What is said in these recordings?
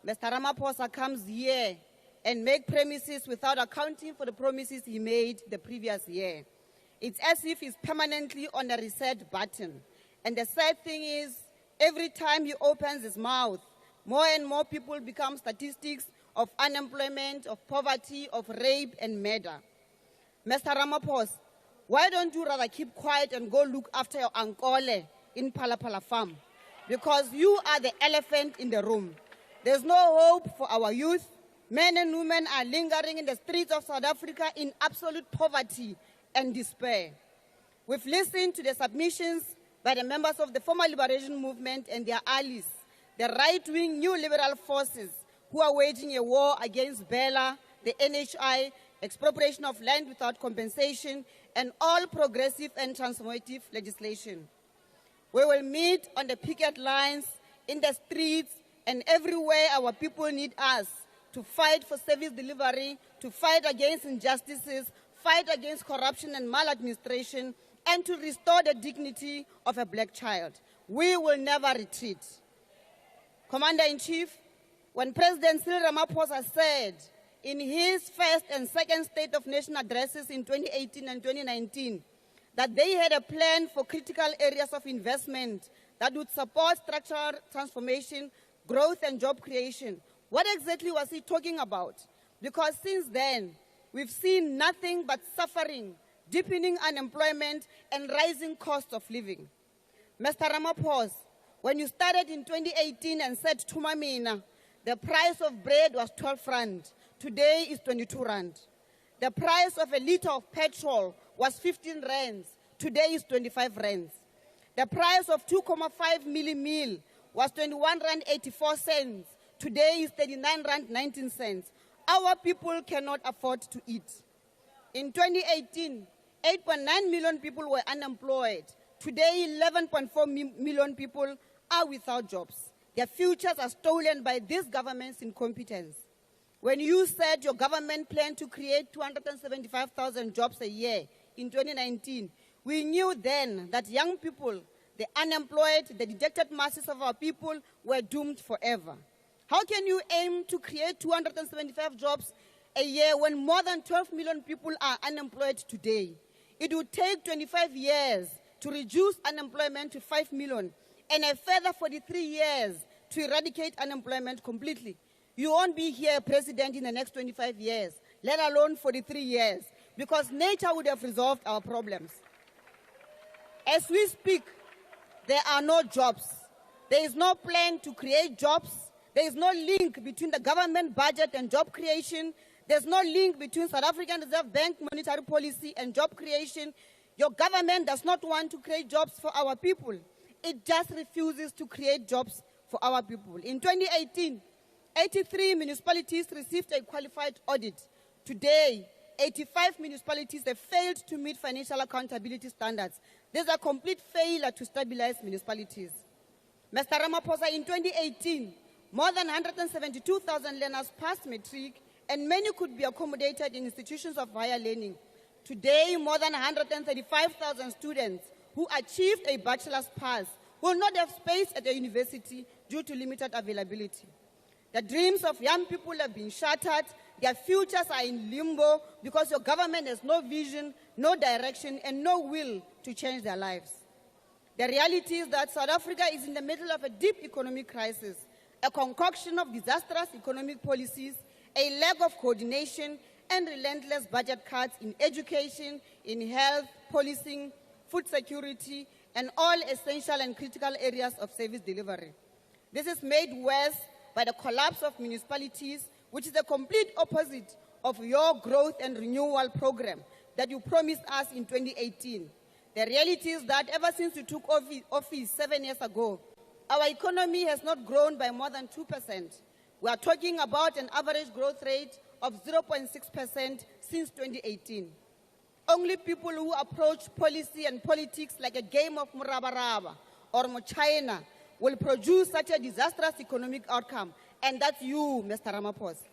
Mr. Ramaphosa comes here and make promises without accounting for the promises he made the previous year. It's as if he's permanently on a reset button. And the sad thing is, every time he opens his mouth, more and more people become statistics of unemployment, of poverty, of rape and murder. Mr. Ramaphosa, why don't you rather keep quiet and go look after your ankole in Palapala farm? Because you are the elephant in the room. There's no hope for our youth. Men and women are lingering in the streets of South Africa in absolute poverty and despair. We've listened to the submissions by the members of the former liberation movement and their allies, the right-wing new liberal forces who are waging a war against Bella, the NHI, expropriation of land without compensation, and all progressive and transformative legislation. We will meet on the picket lines, in the streets, and everywhere our people need us to fight for service delivery, to fight against injustices, fight against corruption and maladministration, and to restore the dignity of a black child. We will never retreat. Commander-in-Chief, when President Cyril Ramaphosa said in his first and second State of Nation addresses in 2018 and 2019 that they had a plan for critical areas of investment that would support structural transformation, growth and job creation, what exactly was he talking about? Because since then, we've seen nothing but suffering, deepening unemployment, and rising costs of living. Mr. Ramaphosa, when you started in 2018 and said, Tumamina, the price of bread was 12 rand. Today is 22 rand. The price of a liter of petrol was 15 rands. Today is 25 rands. The price of 2.5 milli meal was 21 rand 84 cents. Today is 39 rand 19 cents. Our people cannot afford to eat. In 2018, 8.9 million people were unemployed. Today, 11.4 million people are without jobs. Their futures are stolen by this government's incompetence. When you said your government planned to create 275,000 jobs a year in 2019, we knew then that young people, the unemployed, the dejected masses of our people were doomed forever. How can you aim to create 275 jobs a year when more than 12 million people are unemployed today? It would take 25 years to reduce unemployment to 5 million and a further 43 years to eradicate unemployment completely. You won't be here president in the next 25 years, let alone 43 years, because nature would have resolved our problems. As we speak, there are no jobs. There is no plan to create jobs. There is no link between the government budget and job creation. There's no link between South African Reserve Bank monetary policy and job creation. Your government does not want to create jobs for our people. It just refuses to create jobs for our people. In 2018, 83 municipalities received a qualified audit. Today, 85 municipalities have failed to meet financial accountability standards. There's a complete failure to stabilize municipalities. Mr. Ramaphosa, in 2018, more than 172,000 learners passed matric, and many could be accommodated in institutions of higher learning. Today, more than 135,000 students who achieved a bachelor's pass will not have space at the university due to limited availability. The dreams of young people have been shattered. Their futures are in limbo because your government has no vision, no direction, and no will to change their lives. The reality is that South Africa is in the middle of a deep economic crisis, a concoction of disastrous economic policies, a lack of coordination, and relentless budget cuts in education, in health, policing, food security, and all essential and critical areas of service delivery. This is made worse by the collapse of municipalities, which is the complete opposite of your growth and renewal program that you promised us in 2018. The reality is that ever since you took office 7 years ago, our economy has not grown by more than 2%. We are talking about an average growth rate of 0.6% since 2018. Only people who approach policy and politics like a game of murabaraba or mochina will produce such a disastrous economic outcome, and that's you, Mr. Ramaphosa.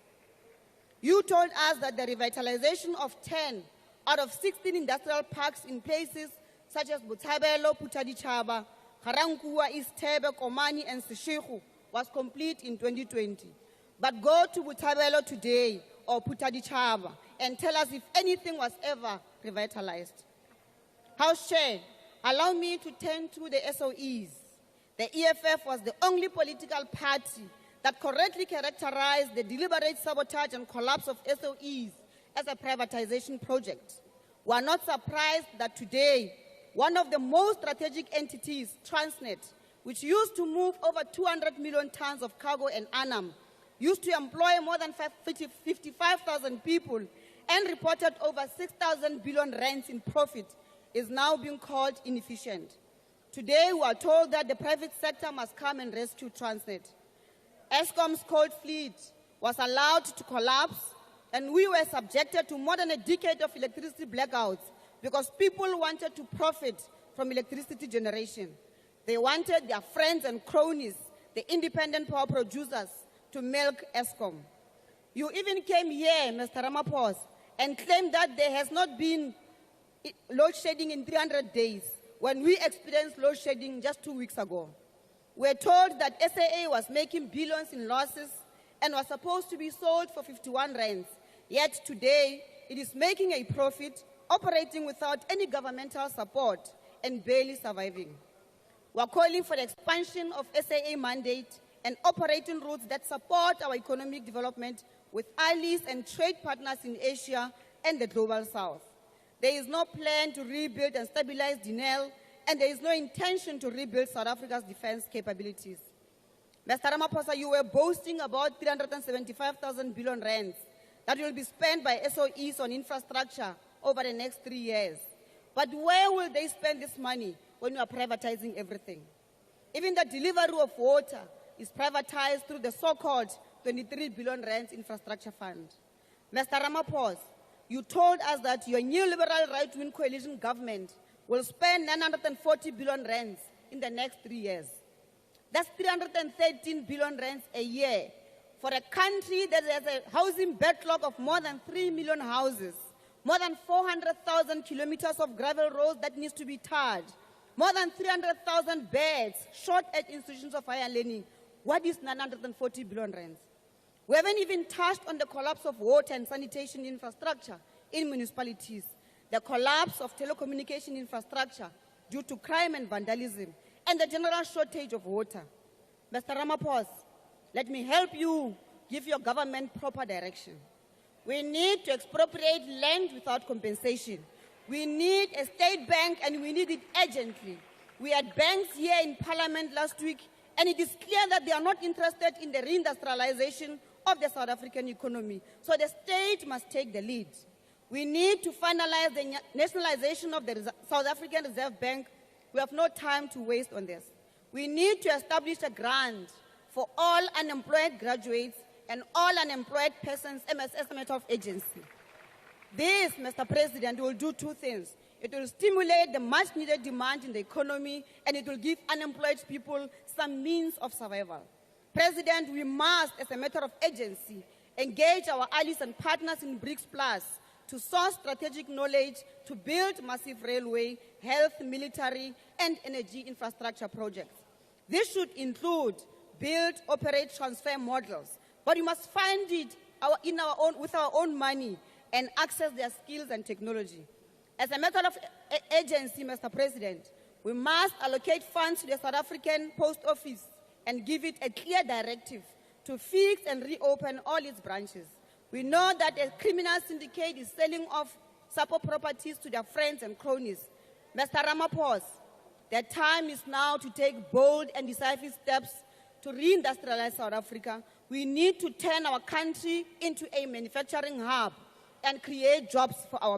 You told us that the revitalization of 10 out of 16 industrial parks in places such as Botshabelo, Putadichaba, Garankuwa, East Tebe, Komani, and Seshego was complete in 2020. But go to Botshabelo today or Putadichaba and tell us if anything was ever revitalized. House Chair, allow me to turn to the SOEs. The EFF was the only political party that correctly characterized the deliberate sabotage and collapse of SOEs as a privatization project. We are not surprised that today, one of the most strategic entities, Transnet, which used to move over 200 million tons of cargo and annum, used to employ more than 55,000 people and reported over 6,000 billion rands in profit, is now being called inefficient. Today, we are told that the private sector must come and rescue Transnet. Eskom's coal fleet was allowed to collapse, and we were subjected to more than a decade of electricity blackouts because people wanted to profit from electricity generation. They wanted their friends and cronies, the independent power producers, to milk Eskom. You even came here, Mr. Ramaphosa, and claimed that there has not been load shedding in 300 days when we experienced load shedding just 2 weeks ago. We're told that SAA was making billions in losses and was supposed to be sold for 51 rands. Yet today, it is making a profit, operating without any governmental support and barely surviving. We're calling for the expansion of SAA mandate and operating routes that support our economic development with allies and trade partners in Asia and the Global South. There is no plan to rebuild and stabilize Denel, and there is no intention to rebuild South Africa's defense capabilities. Mr. Ramaphosa, you were boasting about 375,000 billion rands that will be spent by SOEs on infrastructure over the next 3 years. But where will they spend this money when you are privatizing everything? Even the delivery of water is privatized through the so-called 23 billion rands infrastructure fund. Mr. Ramaphosa, you told us that your neoliberal right-wing coalition government will spend 940 billion rands in the next 3 years. That's 313 billion rands a year for a country that has a housing backlog of more than 3 million houses, more than 400,000 kilometers of gravel roads that needs to be tarred, more than 300,000 beds short at institutions of higher learning. What is 940 billion rands? We haven't even touched on the collapse of water and sanitation infrastructure in municipalities, the collapse of telecommunication infrastructure due to crime and vandalism, and the general shortage of water. Mr. Ramaphosa, let me help you give your government proper direction. We need to expropriate land without compensation. We need a state bank, and we need it urgently. We had banks here in Parliament last week, and it is clear that they are not interested in the reindustrialization of the South African economy. So the state must take the lead. We need to finalize the nationalization of the South African Reserve Bank. We have no time to waste on this. We need to establish a grant for all unemployed graduates and all unemployed persons as a matter of agency. This, Mr. President, will do two things. It will stimulate the much-needed demand in the economy, and it will give unemployed people some means of survival. President, we must, as a matter of agency, engage our allies and partners in BRICS Plus to source strategic knowledge to build massive railway, health, military, and energy infrastructure projects. This should include build, operate, transfer models, but we must fund it with our own money and access their skills and technology. As a matter of agency, Mr. President, we must allocate funds to the South African Post Office and give it a clear directive to fix and reopen all its branches. We know that a criminal syndicate is selling off support properties to their friends and cronies. Mr. Ramaphosa, the time is now to take bold and decisive steps to reindustrialize South Africa. We need to turn our country into a manufacturing hub and create jobs for our